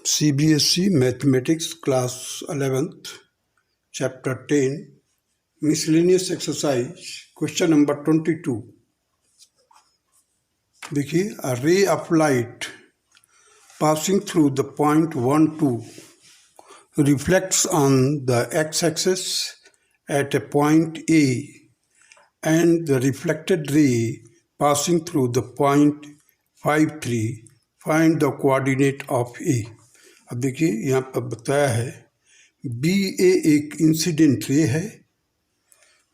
CBSE Mathematics Class 11th Chapter 10 Miscellaneous Exercise Question number 22. देखिए, a ray of light passing through the point 1, 2 reflects on the x-axis at a point A and the reflected ray passing through the point 5, 3. Find the coordinate of A. अब देखिए यहाँ पर बताया है B ए एक incident ray है,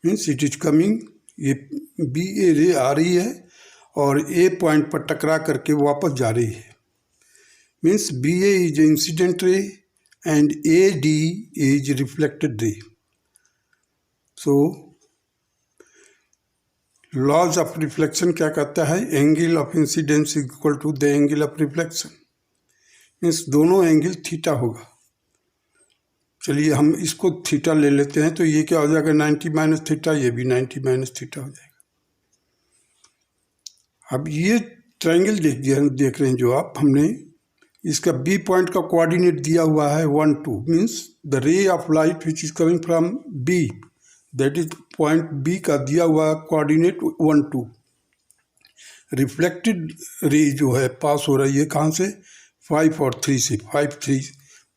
means it is coming, ये B ए रे आ रही है और ए पॉइंट पर टकरा करके वापस जा रही है, means B A is incident ray and A D is reflected ray. So laws of reflection क्या कहता है, angle of incidence equal to the angle of reflection, means दोनों एंगल थीटा होगा. चलिए हम इसको थीटा ले लेते हैं, तो ये क्या हो जाएगा 90 माइनस थीटा, ये भी 90 माइनस थीटा हो जाएगा. अब ये ट्रायंगल देख रहे हैं जो आप, हमने इसका बी पॉइंट का कोऑर्डिनेट दिया हुआ है 1, 2, means the ray of light which is coming from B, that is point B का दिया हुआ कोऑर्डिनेट 1, 2. रिफ्लेक्टेड रे जो है पास हो रही है कहाँ से, 5 और 3 से, 5, 3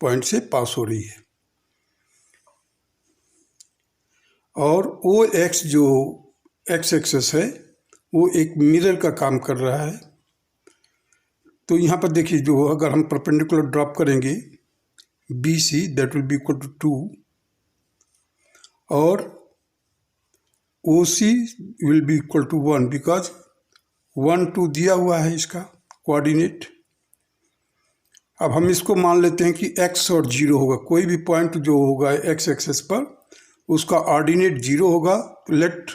पॉइंट से पास हो रही है. और ओ एक्स जो एक्स एक्सेस है वो एक मिरर का काम कर रहा है. तो यहाँ पर देखिए, जो अगर हम परपेंडिकुलर ड्रॉप करेंगे B C, that will be equal to 2 और O C will be equal to 1, because 1, 2 दिया हुआ है इसका कोऑर्डिनेट. अब हम इसको मान लेते हैं कि x और 0 होगा, कोई भी पॉइंट जो होगा x एक्सेस पर उसका ऑर्डिनेट 0 होगा. Let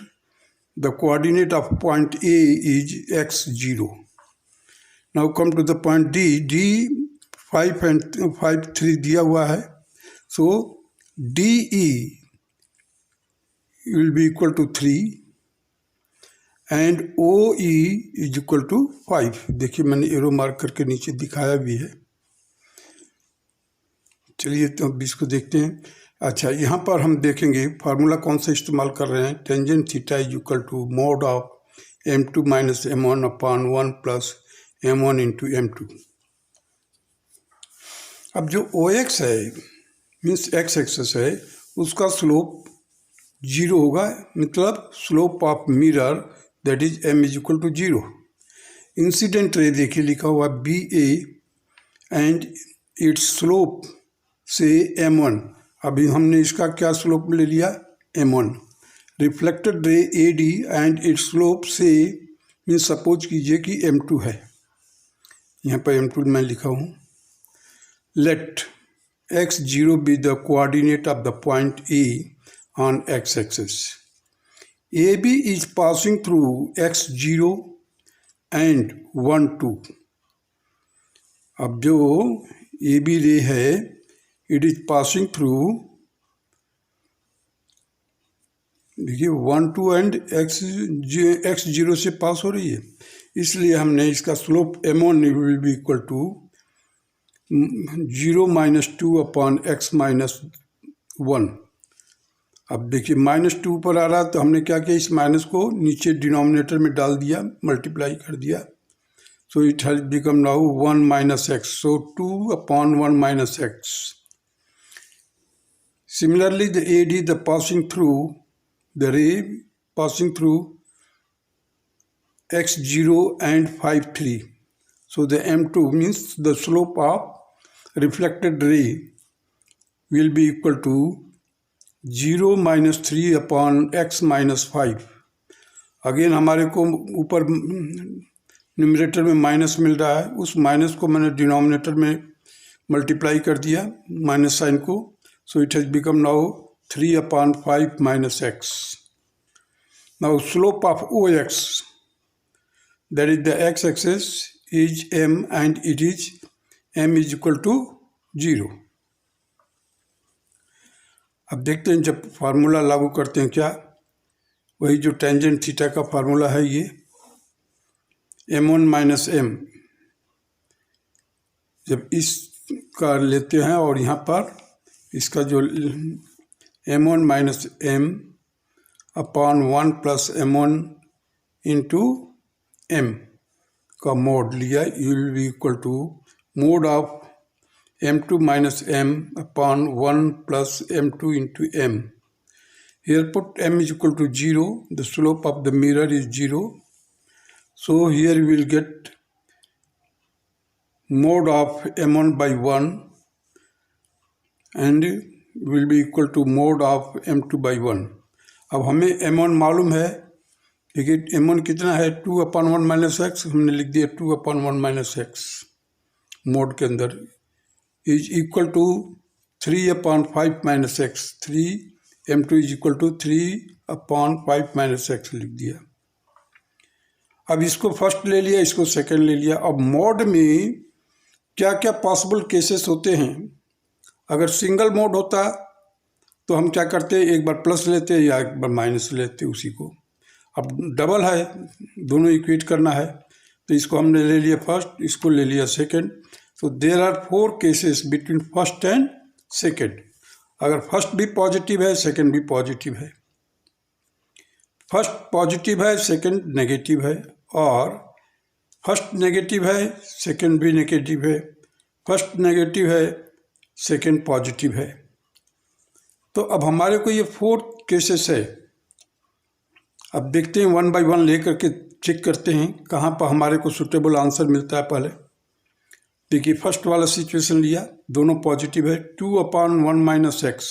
the coordinate of point A is x 0. Now come to the point D 5 and 5, 3 दिया हुआ है. सो DE will be equal to 3 and OE is equal to 5. देखिए मैंने एरो मार्क करके नीचे दिखाया भी है. चलिए तो अब इसको देखते हैं. अच्छा, यहाँ पर हम देखेंगे फार्मूला कौन सा इस्तेमाल कर रहे हैं. Tangent theta is equal to mod of m2 minus m1 upon 1 plus m1 into m2. अब जो OX है मीन्स x एक्सेस है, उसका स्लोप 0 होगा, मतलब slope of mirror that is m is equal to 0. Incident ray देखिए लिखा हुआ B A and its slope से m1. अभी हमने इसका क्या स्लोप ले लिया, m1. Reflected ray A D and its slope से मीन्स सपोज कीजिए कि m2 है, यहाँ पर m2 मैं लिखा हूँ. Let x0 be the coordinate of the point A on x axis. AB is passing through x0 and 1, 2. अब जो AB रे है इट इज पासिंग थ्रू, देखिए 1, 2 एंड x0 से पास हो रही है, इसलिए हमने इसका slope m1 will be equal to 0 minus 2 upon x minus 1. अब देखिए -2 पर आ रहा, तो हमने क्या किया, इस माइनस को नीचे डिनोमिनेटर में डाल दिया, मल्टीप्लाई कर दिया. So it has become now 1 minus x. So 2 upon 1 minus x. Similarly, the AD, the ray passing through x0 and 5, 3. So the m2 means the slope of reflected ray will be equal to 0 minus 3 upon x minus 5. Again हमारे को ऊपर numerator में minus मिल रहा है, उस minus को मैंने denominator में मल्टीप्लाई कर दिया माइनस साइन को. So it has become now 3 upon 5 minus x. Now slope of OX, that is the x-axis, is m and it is m is equal to 0. अब देखते हैं जब फार्मूला लागू करते हैं क्या, वही जो टेंजेंट थीटा का फार्मूला है, ये m1 माइनस m, जब इस का लेते हैं और यहाँ पर इसका जो m1 minus m upon 1 plus m1 into m का मोड लिया, you will be equal to mod of m2 minus m upon 1 plus m2 into m. Here put m is equal to 0, the slope of the mirror is 0. So here we will get mod of m1 by 1 and will be equal to mod of m2 by 1. अब हमें m1 मालूम है, देखिए m1 कितना है 2/1 minus x, हमने लिख दिया 2/1 माइनस एक्स मोड के अंदर is equal to 3/5 minus x, 3m2 is equal to 3/5 minus x लिख दिया. अब इसको फर्स्ट ले लिया, इसको सेकंड ले लिया. अब मोड में क्या क्या पॉसिबल केसेस होते हैं. अगर सिंगल मोड होता तो हम क्या करते, एक बार प्लस लेते या एक बार माइनस लेते उसी को. अब डबल है, दोनों इक्वेट करना है, तो इसको हमने ले लिया फर्स्ट, इसको ले लिया सेकंड. तो there are 4 cases between first and second. अगर फर्स्ट भी पॉजिटिव है, सेकंड भी पॉजिटिव है, फर्स्ट पॉजिटिव है, सेकंड नेगेटिव है, और फर्स्ट नेगेटिव है, सेकंड भी नेगेटिव है, फर्स्ट नेगेटिव है, सेकंड पॉजिटिव है. तो अब हमारे को ये 4 केसेस है. अब देखते हैं 1 बाय 1 लेकर के चेक करते हैं कहाँ पर हमारे को सुटेबल आंसर मिलता है. पहले देखिए फर्स्ट वाला सिचुएशन लिया, दोनों पॉजिटिव है. 2/1 माइनस एक्स,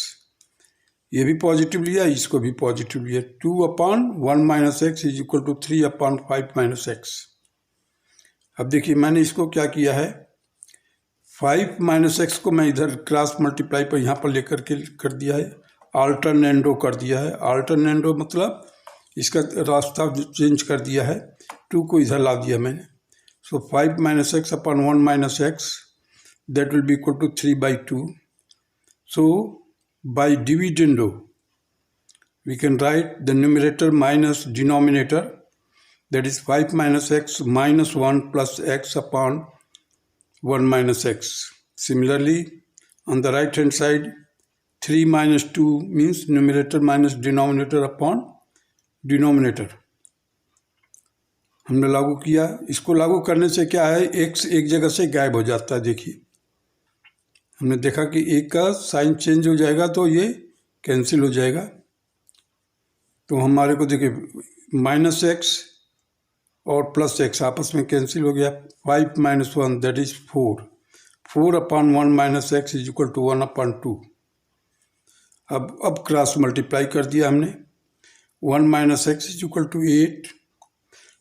ये भी पॉजिटिव लिया, इसको भी पॉजिटिव लिया. 2/1 minus x is equal to 3/5 minus x. अब देखिए मैंने इसको क्या किया है, 5 माइनस एक्स को मैं इधर क्रॉस मल्टीप्लाई पर यहाँ पर लेकर के कर दिया है, अल्टरनेंडो कर दिया है. अल्टरनेंडो मतलब इसका रास्ता चेंज कर दिया है, 2 को इधर ला दिया मैंने. So 5 minus x upon 1 minus x, that will be equal to 3/2. So by dividendo, we can write the numerator minus denominator, that is 5 minus x minus 1 plus x upon 1 minus x. Similarly, on the right hand side, 3 minus 2 means numerator minus denominator upon denominator. हमने लागू किया. इसको लागू करने से क्या है, x एक जगह से गायब हो जाता है. देखिए हमने देखा कि एक का साइन चेंज हो जाएगा तो ये कैंसिल हो जाएगा. तो हमारे को देखिए माइनस एक्स और प्लस एक्स आपस में कैंसिल हो गया. 5 minus 1 that is 4. 4/1 minus x is equal to 1/2. अब क्रॉस मल्टीप्लाई कर दिया हमने. 1 minus x is equal to 8.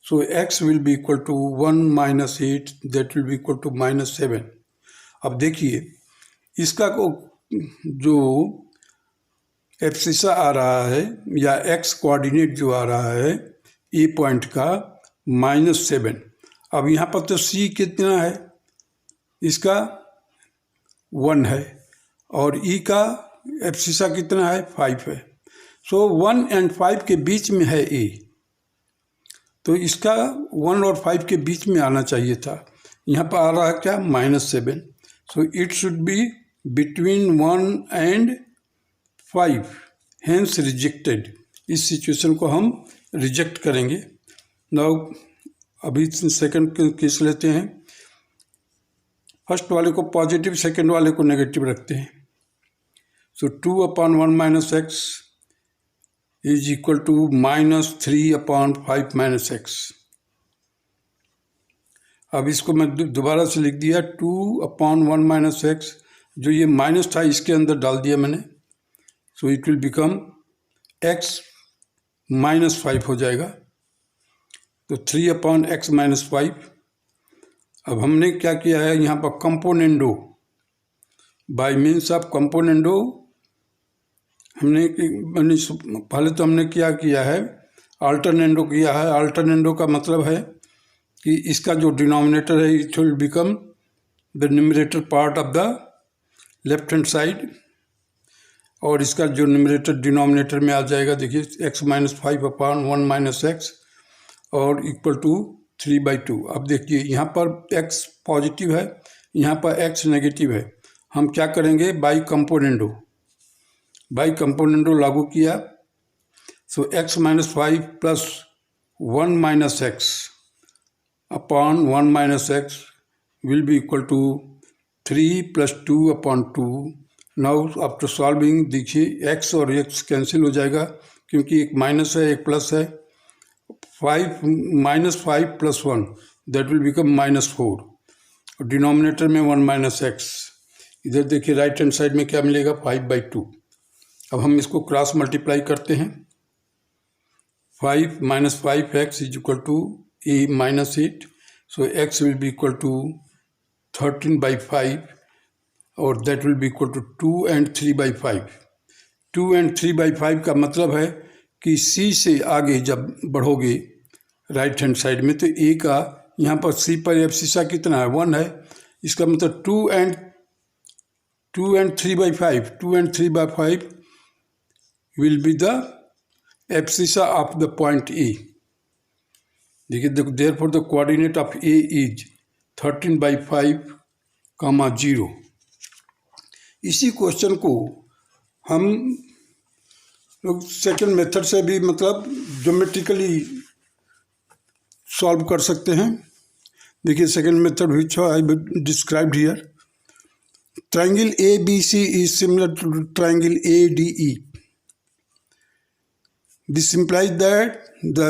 So x will be equal to 1 minus 8, that will be equal to minus 7. अब देखिए इसका जो एब्सिसा आ रहा है या x कोऑर्डिनेट जो आ रहा है ए पॉइंट का -7. अब यहाँ पर तो c कितना है, इसका 1 है, और e का एब्सिसा कितना है 5 है. सो 1 and 5 के बीच में है a, तो इसका 1 और 5 के बीच में आना चाहिए था. यहाँ पर आ रहा है क्या -7. So it should be between 1 and 5, hence rejected. इस सिचुएशन को हम रिजेक्ट करेंगे. नाउ अभी सेकंड केस लेते हैं. फर्स्ट वाले को पॉजिटिव, सेकंड वाले को नेगेटिव रखते हैं. सो 2/1 minus x is equal to minus 3/5 minus x. अब इसको मैं दोबारा से लिख दिया 2/1 माइनस एक्स, जो ये माइनस था इसके अंदर डाल दिया मैंने. So it will become x -5 हो जाएगा. तो 3/x - 5. अब हमने क्या किया है यहाँ पर componendo, bye means of componendo हमने पहले तो हमने क्या किया है, अल्टरनेंडो किया है. अल्टरनेंडो का मतलब है कि इसका जो डिनोमिनेटर है it will become the numerator part of the left hand side, और इसका जो न्यूमरेटर डिनोमिनेटर में आ जाएगा. देखिए x - 5/1 माइनस एक्स और इक्वल टू 3/2. अब देखिए यहाँ पर x पॉजिटिव है, यहाँ पर x नेगेटिव है. हम क्या करेंगे, बाई कंपोनेंडो लागू किया। So x minus 5 plus 1 minus x upon 1 minus x will be equal to 3 plus 2 upon 2। Now after solving देखिए x और x कैंसिल हो जाएगा क्योंकि एक माइनस है एक प्लस है। 5 minus 5 plus 1 that will become -4। Denominator में 1 माइनस एक्स। इधर देखिए राइट हैंड साइड में क्या मिलेगा, 5/2। अब हम इसको क्रॉस मल्टीप्लाई करते हैं। 5 minus 5x is equal to a minus 8। So x will be equal to 13/5 और that will be equal to 2 and 3/5। 2 and 3/5 का मतलब है कि c से आगे जब बढ़ोगे राइट हैंड साइड में तो a का यहाँ पर c पर एब्सिसा कितना है, 1 है। इसका मतलब 2 and 3/5 2 and 3/5 will be the abscissa of the point A। देखिए therefore the coordinate of A is 13/5, 0। इसी क्वेश्चन को हम लोग सेकंड मेथड से भी मतलब ज्योमेट्रिकली सॉल्व कर सकते हैं। देखिए second method which I described here। Triangle ABC is similar to triangle ADE। This implies that the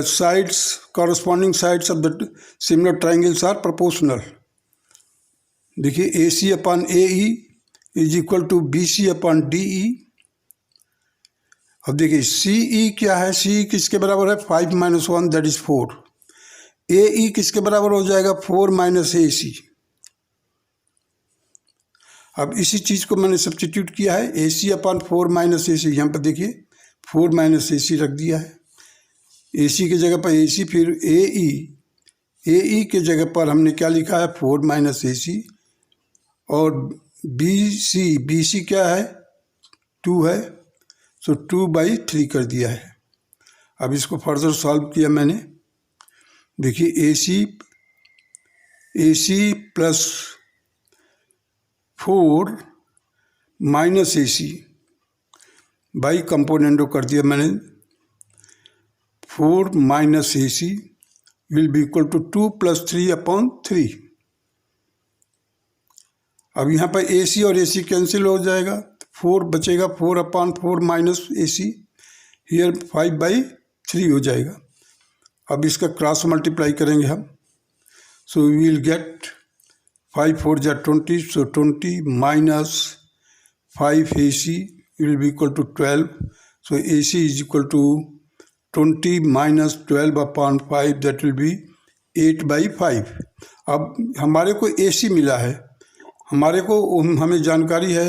corresponding sides of the similar triangles are proportional। देखिए AC upon AE is equal to BC upon DE। अब देखिए CE क्या है, CE किसके बराबर है, 5 minus 1 that is 4। AE किसके बराबर हो जाएगा, 4 minus AC। अब इसी चीज़ को मैंने सब्स्टिट्यूट किया है, AC अपॉन 4 माइनस AC। यहाँ पर देखिए 4 माइनस AC रख दिया है। AC की जगह पर AC, फिर AE के जगह पर हमने क्या लिखा है, 4 माइनस AC। और BC क्या है, 2 है। सो 2/3 कर दिया है। अब इसको फर्दर सॉल्व किया मैंने। देखिए AC plus 4 minus AC by componendo कर दिया मैंने। 4 minus AC will be equal to 2 plus 3 upon 3। अब यहाँ पर AC और AC कैंसिल हो जाएगा, 4 बचेगा, 4 अपॉन 4 माइनस AC। हियर 5/3 हो जाएगा। अब इसका क्रॉस मल्टीप्लाई करेंगे हम। सो वी विल गेट 5 4 जा 20। सो 20 minus 5 AC will be equal to 12। So AC is equal to 20 minus 12 upon 5 that will be 8/5। अब हमारे को AC मिला है, हमें जानकारी है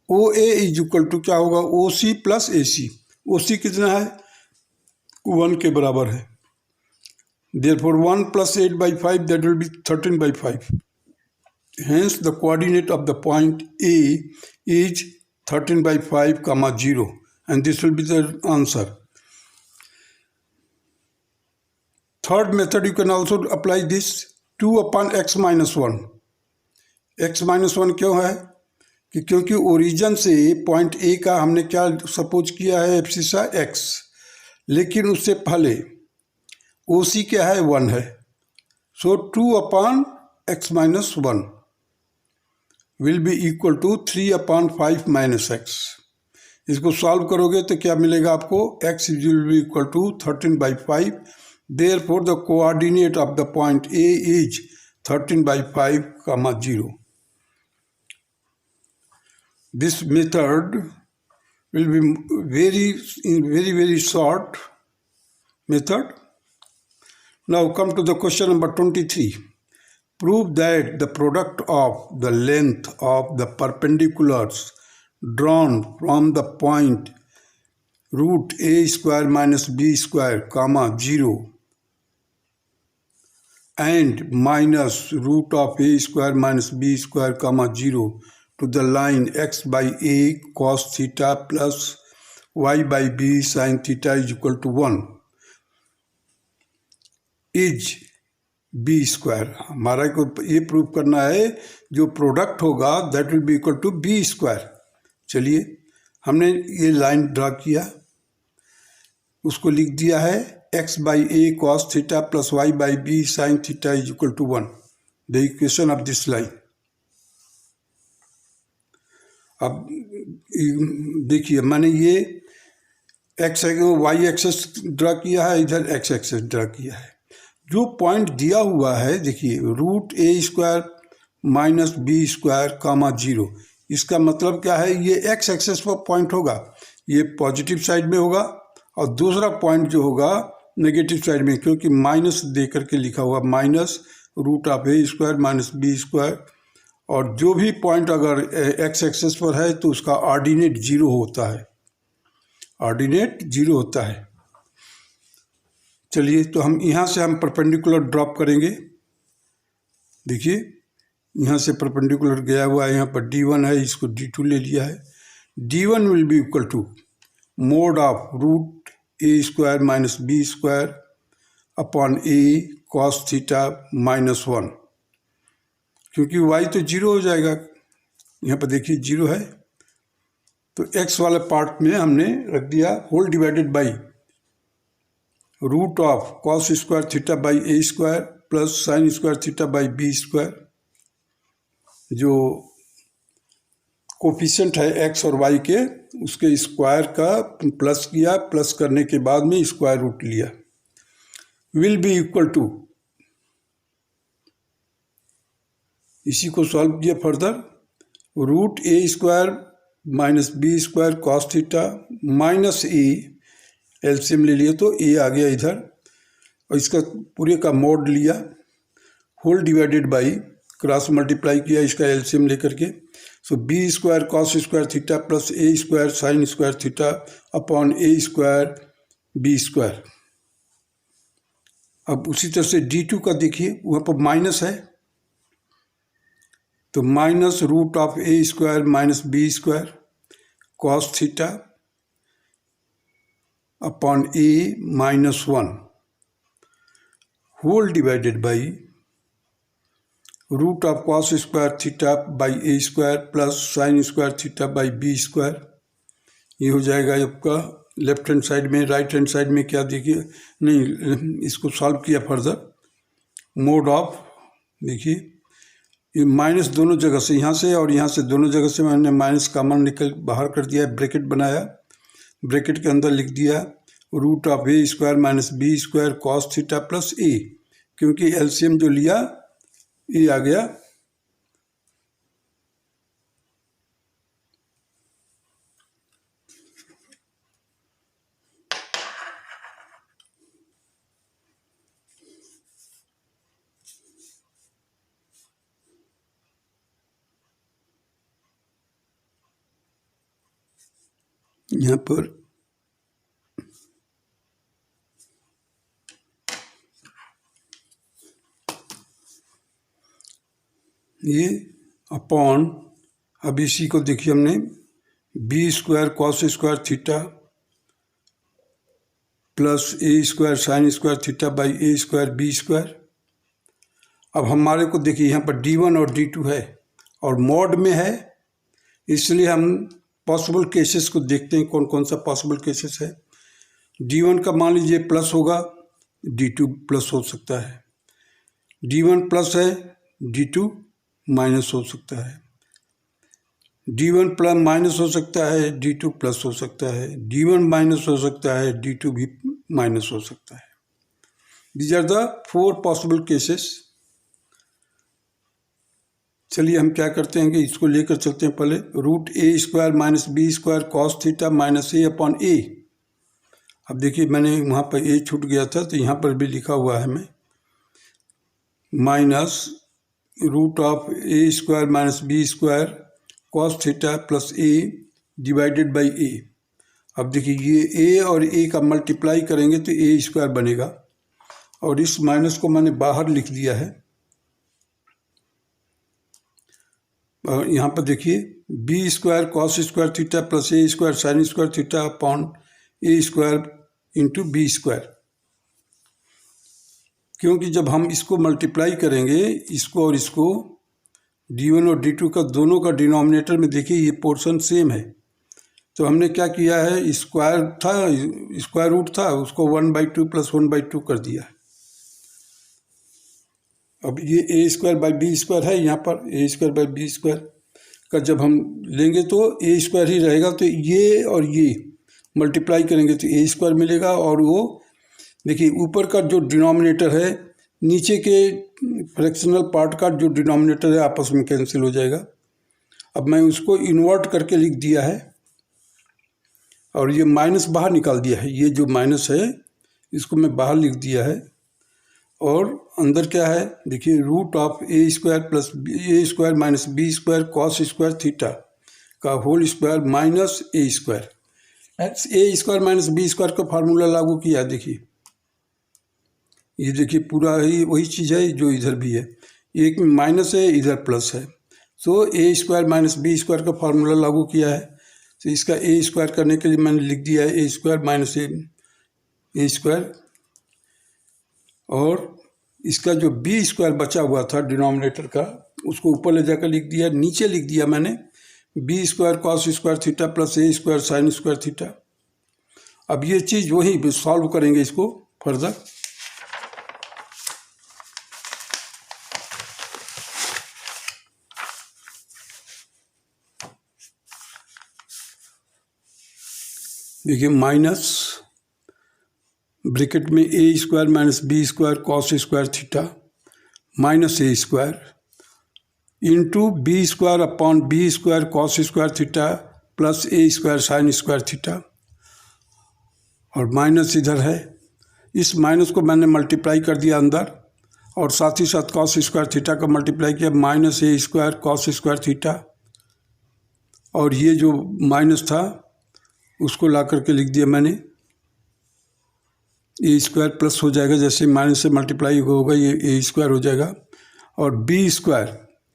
OA is equal to क्या होगा, OC प्लस AC। OC कितना है, 1 के बराबर है। Therefore 1 plus 8/5 that will be 13/5। Hence the coordinate of the point A is 13/5, 0 and this will be the answer। Third method you can also apply this 2 upon x minus 1। x minus 1 क्यों है कि क्योंकि origin से point A का हमने क्या suppose किया है, एब्सिसा x, लेकिन उससे पहले OC क्या है, 1 है। So 2 upon x minus 1 will be equal to 3 upon 5 minus x. इसको सॉल्व करोगे तो क्या मिलेगा आपको, x will be equal to 13/5। Therefore the coordinate of the point A is 13/5, 0। This method will be very short method। Now come to the question number 23। Prove that the product of the length of the perpendiculars drawn from the point root a square minus b square, 0 and minus root of a square minus b square, 0 to the line x by a cos theta plus y by b sin theta is equal to 1 is b square. हमारा को ये prove करना है जो product होगा that will be equal to b square. चलिए हमने ये लाइन ड्रा किया, उसको लिख दिया है x by a cos theta plus y by b sine theta is equal to 1, the equation of this line. अब देखिए मैंने ये x y एक्सेस ड्रा किया है, इधर x एक्सेस ड्रा किया है। जो पॉइंट दिया हुआ है देखिए रूट ए स्क्वायर माइनस बी स्क्वायर कामा 0, इसका मतलब क्या है, ये x एक्सेस पर पॉइंट होगा, ये पॉजिटिव साइड में होगा, और दूसरा पॉइंट जो होगा नेगेटिव साइड में, क्योंकि माइनस दे करके लिखा हुआ, minus root of A square minus B square. और जो भी पॉइंट अगर x एक्सेस पर है तो उसका ऑर्डिनेट 0 होता है, ऑर्डिनेट 0 होता है। चलिए तो हम यहाँ से हम परपेंडिकुलर ड्रॉप करेंगे। देखिए यहाँ से परपेंडिकुलर गया हुआ है, यहाँ पर d1 है, इसको d2 ले लिया है। d1 will be equal to mod of root A square minus B square upon a cos theta minus 1, क्योंकि y तो 0 हो जाएगा, यहाँ पर देखिए 0 है, तो x वाले पार्ट में हमने रख दिया whole divided by root of cos square theta by a square plus sine square theta by b square. जो कोफिशिएंट है x और y के, उसके स्क्वायर का प्लस किया, प्लस करने के बाद में स्क्वायर रूट लिया, विल बी इक्वल टू, इसी को सॉल्व किया further, root A square minus B square cos theta minus A, LCM ले लिया तो ए आ गया इधर, और इसका पूरे का मोड लिया, whole divided by cross multiply किया इसका एलसीएम लेकर के, so B square cos square theta plus A square sine square theta upon A square B square. अब उसी तरह से d2 का देखिए, वहाँ पर माइनस है, तो minus root of A square minus B square cos theta upon a minus 1 whole divided by root of cos square theta by a square plus sine square theta by b square. ये हो जाएगा आपका left hand side में। Right hand side में क्या देखिए, नहीं इसको सॉल्व किया फर्दर, मोड ऑफ, देखिए ये माइनस दोनों जगह से, यहाँ से और यहाँ से, दोनों जगह से मैंने माइनस कॉमन निकल बाहर कर दिया है, ब्रैकेट बनाया, ब्रैकेट के अंदर लिख दिया root of A square minus B square cos theta plus A, क्योंकि एलसीएम जो लिया ये आ गया, यहाँ पर ये अपॉन, अब इसी को देखिए हमने b square cos square theta plus A square sine square theta by a square B square. अब हमारे को देखिए यहाँ पर d1 और d2 है और मॉड में है, इसलिए हम पॉसिबल केसेस को देखते हैं कौन कौन सा पॉसिबल केसेस है। d1 का मान लीजिए प्लस होगा, d2 प्लस हो सकता है, d1 प्लस है, d2 माइनस हो सकता है, d1 प्लस माइनस हो सकता है, d2 प्लस हो सकता है, d1 माइनस हो सकता है, d2 भी माइनस हो सकता है। These are the 4 possible cases. चलिए हम क्या करते हैं कि इसको लेकर चलते हैं पहले, root A square minus B square cos theta minus A upon A. अब देखिए मैंने वहाँ पर ए छूट गया था, तो यहाँ पर भी लिखा हुआ है मैं, minus root of A square minus B square cos theta plus A divided by A. अब देखिए ये ए और ए का मल्टीप्लाई करेंगे तो ए स्क्वायर बनेगा, और इस माइनस को मैंने बाहर लिख दिया है। और यहाँ पर देखिए B square cos square theta plus A square sine square theta upon A square into B square. क्योंकि जब हम इसको मल्टीप्लाई करेंगे, इसको और इसको, d1 और d2 का दोनों का डिनोमिनेटर में देखिए ये पोर्शन सेम है। तो हमने क्या किया है, स्क्वायर रूट था उसको 1/2 + 1/2 कर दिया। अब ये a² है, यहाँ पर a² का जब हम लेंगे तो a² ही रहेगा, तो ये और ये मल्टीप्लाई करेंगे तो a² मिलेगा। और वो देखिए ऊपर का जो डिनोमिनेटर है, नीचे के फ्रैक्शनल पार्ट का जो डिनोमिनेटर है आपस में कैंसिल हो जाएगा। अब मैं उसको इन्वर्ट करके लिख दिया है और ये माइनस बाहर निकाल दिया है। ये जो माइनस है इसको मैं बाहर लिख दिया है और अंदर क्या है देखिए, √(a² + a² - b² cos² theta का whole square minus a²। a² - b² का फार्मूला लागू किया। देखिए ये देखिए पूरा ही वही चीज़ है जो इधर भी है, एक में माइनस है इधर प्लस है। सो a² - b² का फार्मूला लागू किया है। तो इसका a² करने के लिए मैंने लिख दिया है a² - a², और इसका जो b² बचा हुआ था डिनोमिनेटर का उसको ऊपर ले जाकर लिख दिया। नीचे लिख दिया मैंने b² cos² theta + a² sin² theta. अब ये चीज़ वही सॉल्व करेंगे इसको फर्दर। देखिए माइनस ब्रैकेट में a² - b² cos² theta minus a² into b² cos² theta plus a² sin² theta, और माइनस इधर है। इस माइनस को मैंने मल्टीप्लाई कर दिया अंदर, और साथ ही साथ cos² थीटा का मल्टीप्लाई किया माइनस a² cos² थीटा, और ये जो माइनस था उसको ला करके लिख दिया मैंने a² प्लस हो जाएगा, जैसे माइनस से मल्टीप्लाई होगा ये a² हो जाएगा, और b²,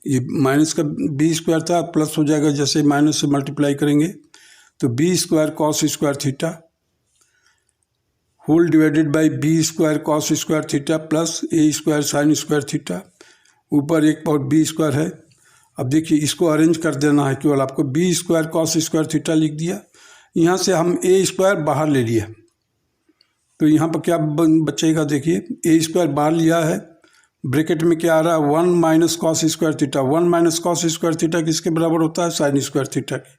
ये माइनस का b² था प्लस हो जाएगा जैसे माइनस से मल्टीप्लाई करेंगे, तो b² cos² theta whole divided by b² cos² theta plus a² sin² theta, ऊपर एक और b² है। अब देखिए इसको अरेंज कर देना है, केवल आपको b² cos² थीटा लिख दिया। यहाँ से हम a² बाहर ले लिया, तो यहाँ पर क्या बचेगा, देखिए a² बाहर लिया है, ब्रैकेट में क्या आ रहा है 1 - cos² थीटा। 1 - cos² थीटा किसके बराबर होता है, sin² थीटा के।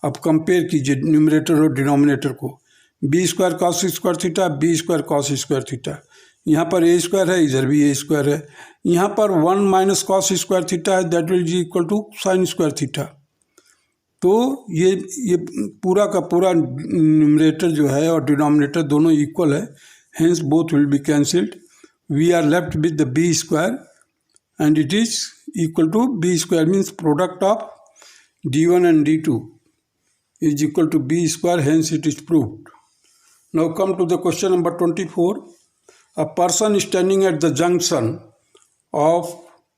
अब कंपेयर कीजिए न्यूमरेटर और डिनोमिनेटर को, b² cos² theta, b² cos² theta. यहाँ पर a² है, इधर भी a² है। यहाँ पर 1 - cos² थीटा है, that will be equal to sin² theta. तो ये पूरा का पूरा न्यूमरेटर जो है और डिनोमिनेटर दोनों इक्वल है, hence both will be cancelled. We are left with the b² and it is equal to b² means product of d1 and d2 is equal to b², hence it is proved. Now come to the question number 24. A person standing at the junction of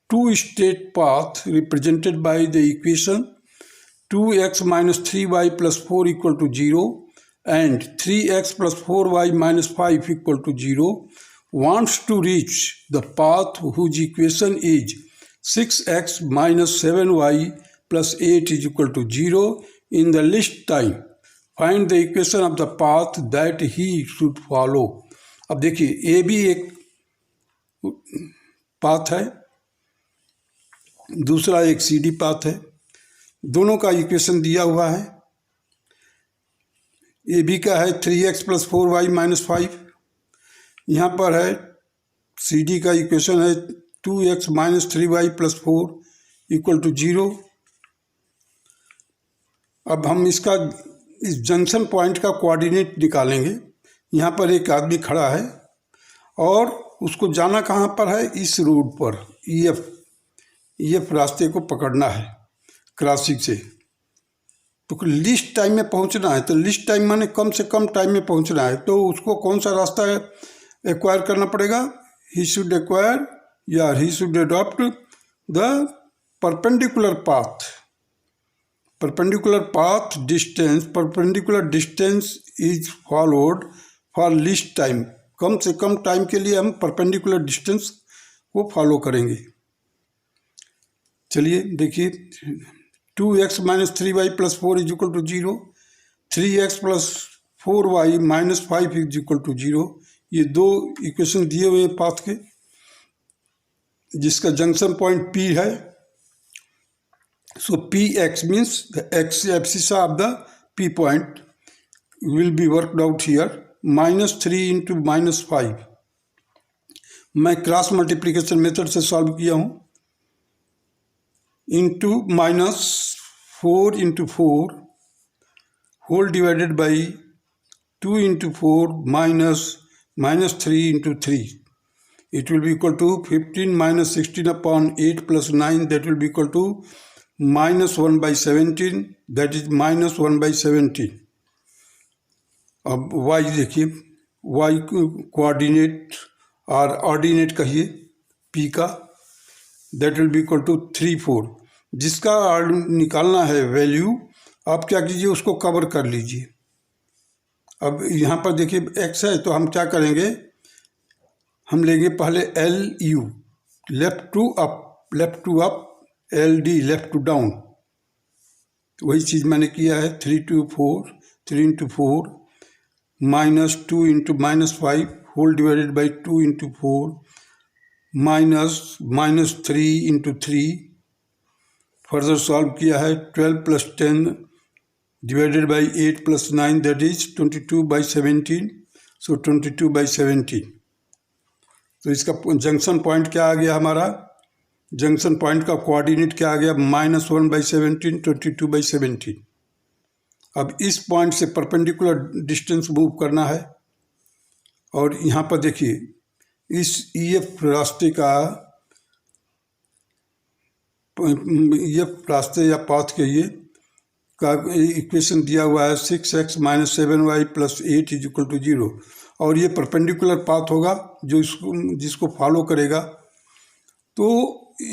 two straight paths represented by the equation 2x - 3y + 4 = 0 and 3x + 4y - 5 = 0 wants to reach the path whose equation is 6x - 7y + 8 = 0 in the least time. Find the equation of the path that he should follow. अब देखिए ए भी एक path है, दूसरा एक C D path है, दोनों का इक्वेशन दिया हुआ है। ए बी का है 3x + 4y - 5, यहाँ पर है सी डी का इक्वेशन है 2x - 3y + 4 = 0। अब हम इसका इस जंक्शन पॉइंट का कोऑर्डिनेट निकालेंगे। यहाँ पर एक आदमी खड़ा है और उसको जाना कहाँ पर है, इस रोड पर EF रास्ते को पकड़ना है क्रॉसिंग से। तो लिस्ट टाइम में पहुँचना है, तो लिस्ट टाइम माने कम से कम टाइम में पहुँचना है, तो उसको कौन सा रास्ता एक्वायर करना पड़ेगा, he should adopt the perpendicular distance is followed for least time कम से कम टाइम के लिए हम परपेंडिकुलर डिस्टेंस को फॉलो करेंगे। चलिए देखिए, 2x - 3y + 4 = 0, 3x + 4y - 5 = 0। ये दो इक्वेशन दिए हुए हैं पाथ के, जिसका जंक्शन पॉइंट P है। So Px means the x-axis of the P point will be worked out here, -3 × -5। मैं क्रॉस मल्टीप्लिकेशन मेथड से सॉल्व किया हूँ। Into -4 × 4 whole divided by 2 × 4 -3 × 3, it will be equal to 15 - 16/8 + 9, that will be equal to -1/17, that is -1/17। अब y देखिए, y coordinate और ordinate कहिए p का, that will be equal to 3 4। जिसका निकालना है वैल्यू, आप क्या कीजिए, उसको कवर कर लीजिए। अब यहाँ पर देखिए x है, तो हम क्या करेंगे, हम लेंगे पहले LU, left to up, LD left to down. वही चीज़ मैंने किया है। 3 × 4 -2 × -5 whole divided by 2 × 4 -3 × 3। Further solve किया है। 12 + 10 divided by 8 + 9, that is 22/17। So 22/17। तो इसका जंक्शन पॉइंट क्या आ गया हमारा, जंक्शन पॉइंट का कोऑर्डिनेट क्या आ गया, -1/17, 22/17। अब इस पॉइंट से परपेंडिकुलर डिस्टेंस मूव करना है। और यहाँ पर देखिए, इस EF रास्ते या पाथ के ये का इक्वेशन दिया हुआ है, 6x - 7y + 8 = 0। और ये परपेंडिकुलर पाथ होगा जो जिसको फॉलो करेगा। तो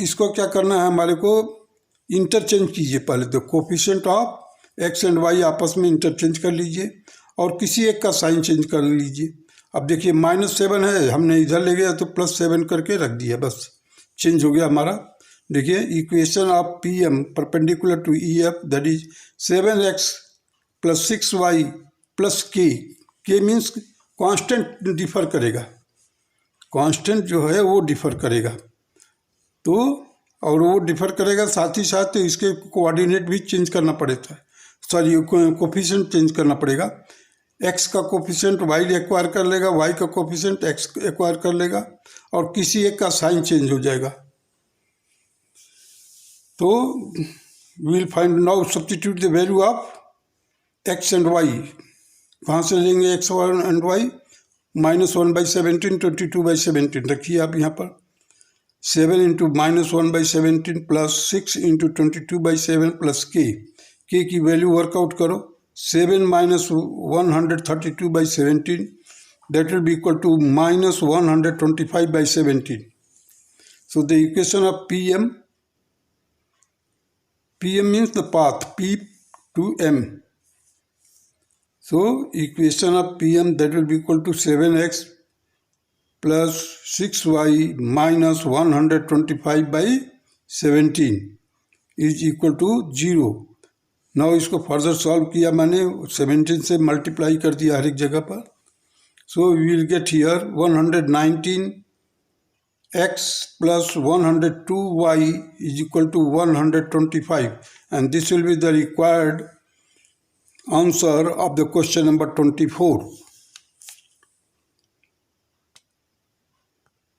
इसको क्या करना है, हमारे को इंटरचेंज कीजिए। पहले तो coefficient of x and y आपस में इंटरचेंज कर लीजिए और किसी एक का साइन चेंज कर लीजिए। अब देखिए -7 है, हमने इधर ले गया तो +7 करके रख दिया, बस चेंज हो गया हमारा। देखिए equation of PM perpendicular to EF, that is 7x + 6y + k means constant differ करेगा, कांस्टेंट जो है वो डिफर करेगा। तो और वो डिफर करेगा, साथ ही साथ इसके कोऑर्डिनेट भी चेंज करना पड़ता है, सॉरी कोफिशिएंट चेंज करना पड़ेगा। x का कोफिशिएंट y एक्वायर कर लेगा, y का कोफिशिएंट x एक्वायर कर लेगा और किसी एक का साइन चेंज हो जाएगा। तो we will find now, substitute the value of x and y। कहाँ से लेंगे x एंड y, -1/17, 22/17 रखिए आप यहाँ पर। 7 × -1/17 + 6 × 22/7 + k की वैल्यू वर्कआउट करो। 7 - 132/17, that will be equal to -125/17। So the equation of PM means the path P to M. So equation of PM, that will be equal to 7x + 6y - 125/17 is equal to 0। Now इसको further solve किया मैंने, 17 से multiply कर दिया हर एक जगह पर। So we will get here 119x + 102y is equal to 125, and this will be the required answer of the question number 24.